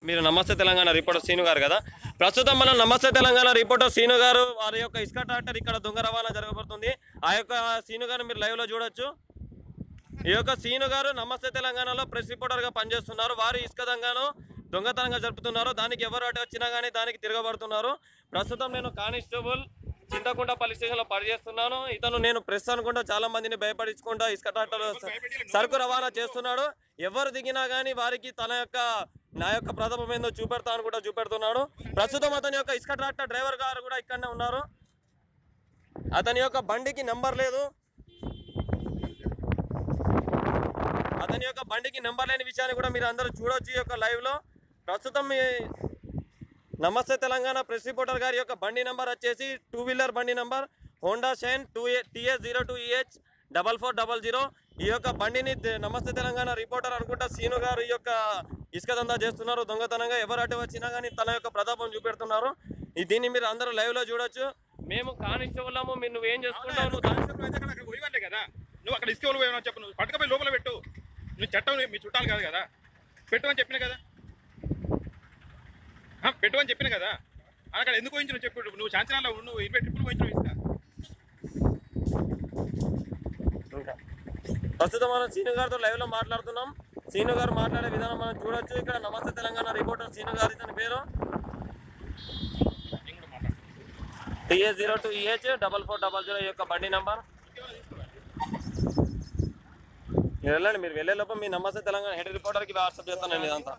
మీరు నమస్తే Telangana reporter scene గారు కదా. ప్రస్తుతం మనం నమస్తే తెలంగాణ రిపోర్టర్ సీను గారు వారి యొక్క ఇసుక ట్రాక్టర్ ఇక్కడ దొంగ రవాణా జరగబడుతుంది. ఆ యొక్క సీను గారు మీరు లైవ్లో చూడొచ్చు. ఈ యొక్క సీను గారు నమస్తే తెలంగాణలో ప్రెస్ రిపోర్టర్గా పనిచేస్తున్నారు. వారు ఇసుక దొంగతనంగా జరుపుతున్నారు. దానికి ఎవరు అటు వచ్చినా కానీ దానికి తిరగబడుతున్నారు. ప్రస్తుతం నేను కానిస్టేబుల్ చింతకుంట పోలీస్ స్టేషన్లో పనిచేస్తున్నాను. ఇతను నేను ప్రెస్ అనుకుంటా చాలా మందిని భయపడించుకుంటా ఇసుక ట్రాక్టర్ సరుకు రవాణా చేస్తున్నాడు. ఎవరు దిగినా కానీ వారికి నా యొక్క ప్రతాపం ఏందో చూపెడతాను కూడా చూపెడుతున్నాడు. ప్రస్తుతం అతని యొక్క ఇసుక ట్రాక్టర్ డ్రైవర్ గారు కూడా ఇక్కడనే ఉన్నారు. అతని యొక్క బండికి నెంబర్ లేదు. అతని యొక్క బండికి నెంబర్ లేని విషయాన్ని కూడా మీరు అందరూ చూడొచ్చు ఈ యొక్క లైవ్లో. ప్రస్తుతం నమస్తే తెలంగాణ ప్రెస్ రిపోర్టర్ గారి యొక్క బండి నెంబర్ వచ్చేసి 2 వీలర్ బండి నెంబర్ హోండా షైన్ TS02EH 4400. ఈ యొక్క బండిని నమస్తే తెలంగాణ రిపోర్టర్ అనుకుంటా సీను గారు ఈ యొక్క ఇసుక దందా చేస్తున్నారు దొంగతనంగా. ఎవరు అటు వచ్చినా కానీ తన యొక్క ప్రతాపం చూపెడుతున్నారు. దీన్ని మీరు అందరూ లైవ్లో చూడొచ్చు. మేము కానిస్టేబుల్ మీరు నువ్వేం చేసుకుంటావు? నువ్వు అక్కడ ఇసుక చెప్పు, నువ్వు పట్టుకపోయి లోపల పెట్టు. నువ్వు చట్టం మీ చుట్టాలు కాదు కదా, పెట్టమని చెప్పిన కదా, పెట్టమని చెప్పిన కదా. అక్కడ ఎందుకు పోయించు నువ్వు చెప్పు. నువ్వు శాంతినాల్లో నువ్వు 20 ట్రిప్పులు పోయించు ఇసుక. ప్రస్తుతం మనం సీను గారితో లైవ్లో మాట్లాడుతున్నాం. సీను గారు మాట్లాడే విధానం మనం చూడొచ్చు. ఇక్కడ నమస్తే తెలంగాణ రిపోర్టర్ సీను గారు, ఇతని పేరు TS02EH 4400 ఈ యొక్క బండి నెంబర్. మీరు వెళ్ళండి. మీరు వెళ్ళే లోపల మీ నమస్తే తెలంగాణ హెడ్ రిపోర్టర్కి వాట్సాప్ చేస్తానండి ఇదంతా.